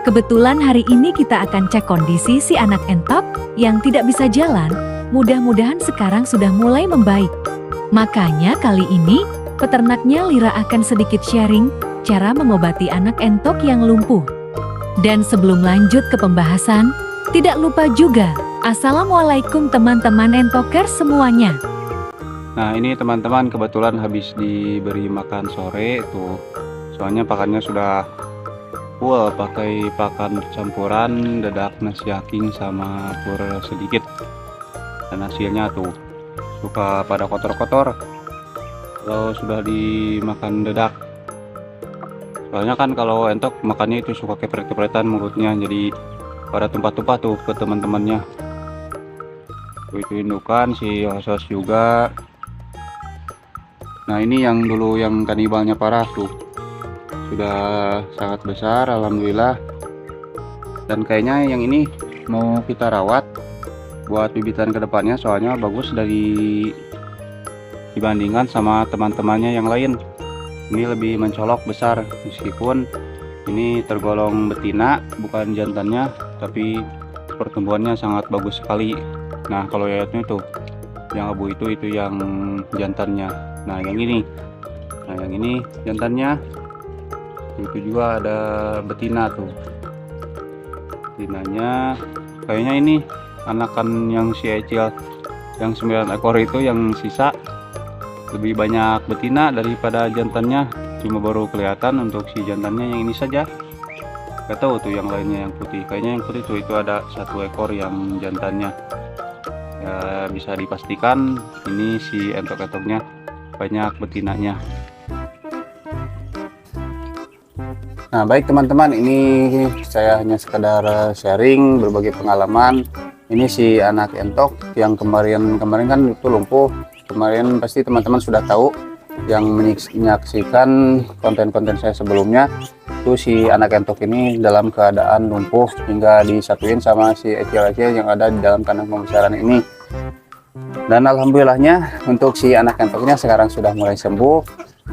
Kebetulan hari ini kita akan cek kondisi si anak entok yang tidak bisa jalan. Mudah-mudahan sekarang sudah mulai membaik. Makanya kali ini, peternaknya Lira akan sedikit sharing cara mengobati anak entok yang lumpuh. Dan sebelum lanjut ke pembahasan, tidak lupa juga, Assalamualaikum teman-teman entokers semuanya. Nah ini teman-teman kebetulan habis diberi makan sore tuh. Soalnya pakannya sudah full, pakai pakan campuran dedak nasi aking sama pur sedikit. Dan hasilnya tuh suka pada kotor-kotor kalau sudah dimakan dedak. Soalnya kan kalau entok makannya itu suka kepret-kepretan mulutnya, jadi pada tumpah-tumpah tuh ke teman-temannya. Itu indukan si hosos juga. Nah ini yang dulu yang kanibalnya parah tuh, sudah sangat besar alhamdulillah. Dan kayaknya yang ini mau kita rawat buat bibitan kedepannya, soalnya bagus dibandingkan sama teman-temannya yang lain. Ini lebih mencolok besar, meskipun ini tergolong betina bukan jantannya, tapi pertumbuhannya sangat bagus sekali. Nah kalau yayatnya tuh yang abu itu yang jantannya. Nah yang ini jantannya. Itu juga ada betina tuh. Betinanya kayaknya ini anakan yang si Ecil yang 9 ekor itu, yang sisa lebih banyak betina daripada jantannya. Cuma baru kelihatan untuk si jantannya yang ini saja. Gak tahu tuh yang lainnya yang putih. Kayaknya yang putih tuh itu ada 1 ekor yang jantannya. Ya bisa dipastikan ini si entok-entoknya banyak betinanya. Nah baik teman-teman, ini saya hanya sekedar sharing berbagi pengalaman. Ini si anak entok yang kemarin kan itu lumpuh. Kemarin pasti teman-teman sudah tahu yang menyaksikan konten-konten saya sebelumnya, itu si anak entok ini dalam keadaan lumpuh hingga disatuin sama si Ecil-Ecil yang ada di dalam kandang pembesaran ini. Dan alhamdulillahnya untuk si anak entoknya sekarang sudah mulai sembuh.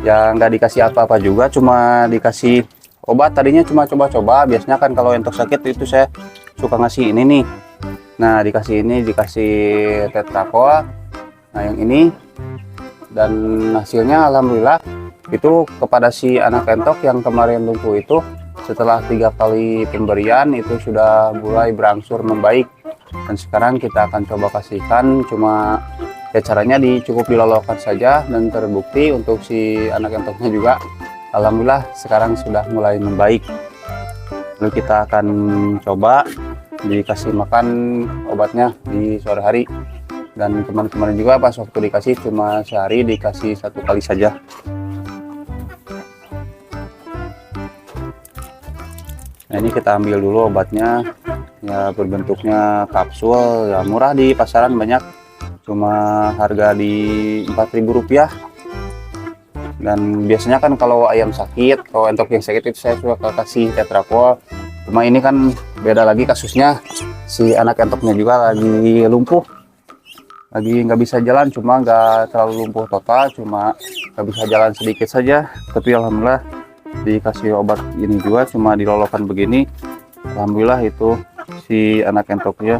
Ya nggak dikasih apa-apa juga, cuma dikasih obat. Tadinya cuma coba-coba, biasanya kan kalau entok sakit itu saya suka ngasih ini nih. Nah dikasih tetrakoa, nah yang ini. Dan hasilnya alhamdulillah itu kepada si anak entok yang kemarin lumpuh itu, setelah 3 kali pemberian itu sudah mulai berangsur membaik. Dan sekarang kita akan coba kasihkan, cuma ya caranya cukup dilolokan saja, dan terbukti untuk si anak entoknya juga alhamdulillah sekarang sudah mulai membaik. Lalu kita akan coba dikasih makan obatnya di sore hari, dan kemarin juga pas waktu dikasih cuma sehari dikasih 1 kali saja. Nah ini kita ambil dulu obatnya, ya berbentuknya kapsul, ya murah di pasaran banyak, cuma harga di Rp4.000. Dan biasanya kan kalau ayam sakit, kalau entok yang sakit itu saya suka kasih tetrakoa. Cuma ini kan beda lagi kasusnya, si anak entoknya juga lagi lumpuh, lagi nggak bisa jalan, cuma nggak terlalu lumpuh total, cuma nggak bisa jalan sedikit saja. Tapi alhamdulillah dikasih obat ini juga, cuma dilolokan begini, alhamdulillah itu si anak entoknya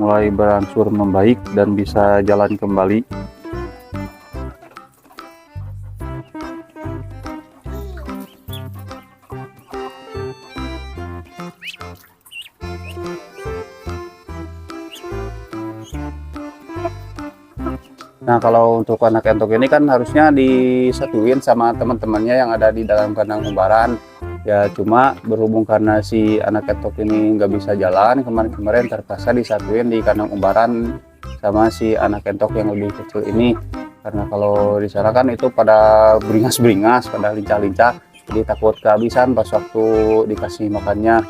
mulai berangsur membaik dan bisa jalan kembali. Nah kalau untuk anak entok ini kan harusnya disatuin sama teman-temannya yang ada di dalam kandang umbaran. Ya cuma berhubung karena si anak entok ini nggak bisa jalan, kemarin terpaksa disatuin di kandang umbaran sama si anak entok yang lebih kecil ini. Karena kalau di sana kan itu pada beringas-beringas, pada lincah-lincah, jadi takut kehabisan pas waktu dikasih makannya.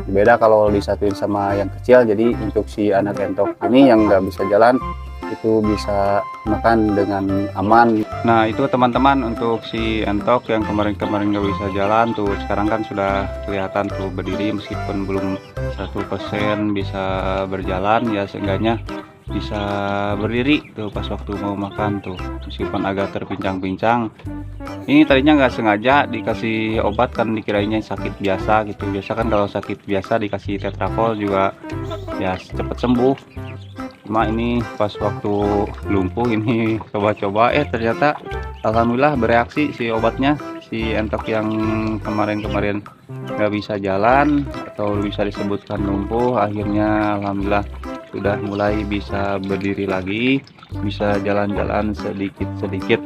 Beda kalau disatuin sama yang kecil, jadi untuk si anak entok ini yang nggak bisa jalan itu bisa makan dengan aman. Nah itu teman-teman untuk si entok yang kemarin nggak bisa jalan tuh, sekarang kan sudah kelihatan tuh berdiri, meskipun belum 100% bisa berjalan, ya seenggaknya bisa berdiri tuh pas waktu mau makan tuh, meskipun agak terpincang-pincang. Ini tadinya nggak sengaja dikasih obat kan, dikiranya sakit biasa gitu. Biasa kan kalau sakit biasa dikasih tetrafol juga ya cepet sembuh. Cuma ini pas waktu lumpuh ini coba-coba ternyata alhamdulillah bereaksi si obatnya. Si entok yang kemarin-kemarin nggak bisa jalan atau bisa disebutkan lumpuh, akhirnya alhamdulillah sudah mulai bisa berdiri lagi, bisa jalan-jalan sedikit-sedikit.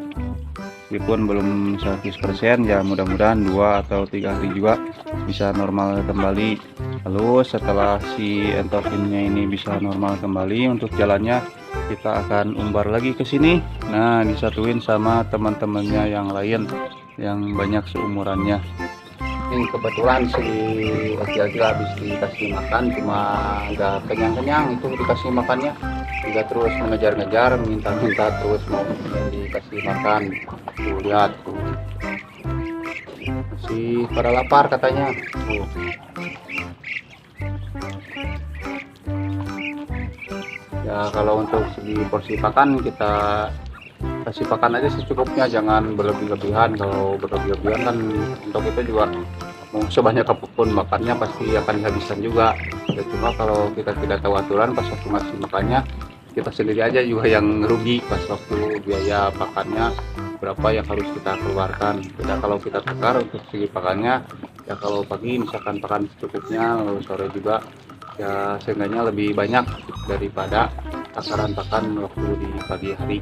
Meskipun belum 100% ya, mudah-mudahan 2 atau 3 hari juga bisa normal kembali. Lalu setelah si entokinnya ini bisa normal kembali, untuk jalannya kita akan umbar lagi ke sini. Nah, disatuin sama teman-temannya yang lain yang banyak seumurannya. Ini kebetulan si Acil habis dikasih makan, cuma agak kenyang-kenyang itu dikasih makannya, juga terus mengejar-ngejar, minta-minta terus mau dikasih makan. Tuh lihat tuh, masih pada lapar katanya tuh. Ya kalau untuk segi porsi pakan kita kasih pakan aja secukupnya, jangan berlebih-lebihan. Kalau berlebih-lebihan kan untuk itu juga mau sebanyak apapun makannya pasti akan kehabisan juga ya. Cuma kalau kita tidak tahu aturan pas waktu ngasih makannya, kita sendiri aja juga yang rugi pas waktu biaya pakannya berapa yang harus kita keluarkan. Beda kalau kita tukar untuk segi pakannya ya, kalau pagi misalkan pakan secukupnya, lalu sore juga ya seenggaknya lebih banyak daripada takaran pakan waktu di pagi hari.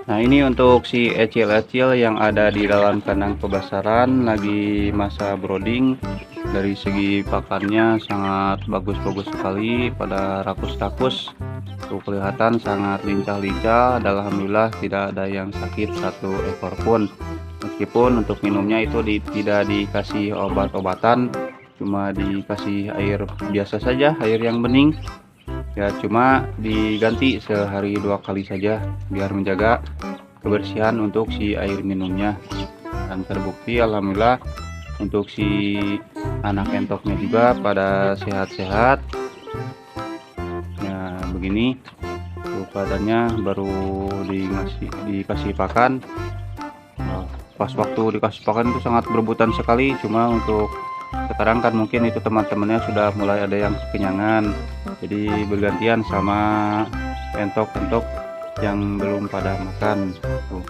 Nah, ini untuk si ecil-ecil yang ada di dalam kandang pembesaran lagi masa brooding. Dari segi pakannya sangat bagus-bagus sekali, pada rakus-rakus tuh, kelihatan sangat lincah-lincah. Alhamdulillah tidak ada yang sakit satu ekor pun. Meskipun untuk minumnya itu tidak dikasih obat-obatan, cuma dikasih air biasa saja, air yang bening ya, cuma diganti sehari 2 kali saja biar menjaga kebersihan untuk si air minumnya. Dan terbukti alhamdulillah untuk si anak entoknya juga pada sehat-sehat ya. Begini tuh badannya, baru dikasih pakan. Nah, pas waktu dikasih pakan itu sangat berebutan sekali, cuma untuk sekarang kan mungkin itu teman-temannya sudah mulai ada yang kekenyangan, jadi bergantian sama entok-entok yang belum pada makan tuh.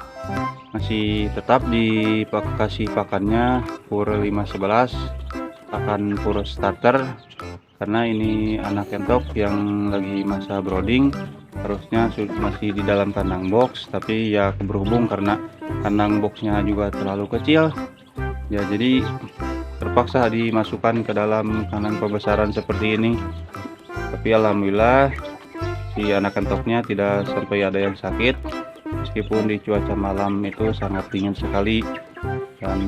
Masih tetap dikasih pakannya pur 5-11, pakan pur starter, karena ini anak entok yang lagi masa brooding. Harusnya masih di dalam kandang box, tapi ya berhubung karena kandang boxnya juga terlalu kecil ya, jadi terpaksa dimasukkan ke dalam kandang pembesaran seperti ini. Tapi alhamdulillah si anak entoknya tidak sampai ada yang sakit, meskipun di cuaca malam itu sangat dingin sekali. Dan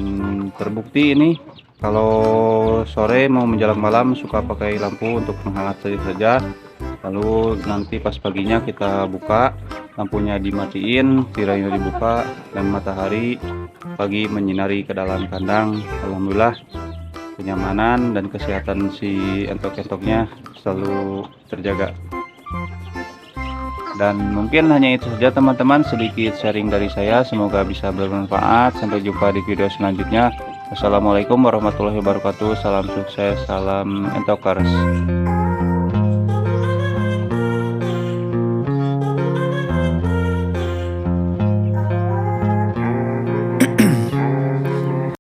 terbukti ini kalau sore mau menjelang malam suka pakai lampu untuk menghangat saja, lalu nanti pas paginya kita buka, lampunya dimatiin, tirainya dibuka, dan matahari pagi menyinari ke dalam kandang. Alhamdulillah kenyamanan dan kesehatan si entok-entoknya selalu terjaga. Dan mungkin hanya itu saja teman-teman, sedikit sharing dari saya, semoga bisa bermanfaat. Sampai jumpa di video selanjutnya. Wassalamualaikum warahmatullahi wabarakatuh. Salam sukses, salam entokers.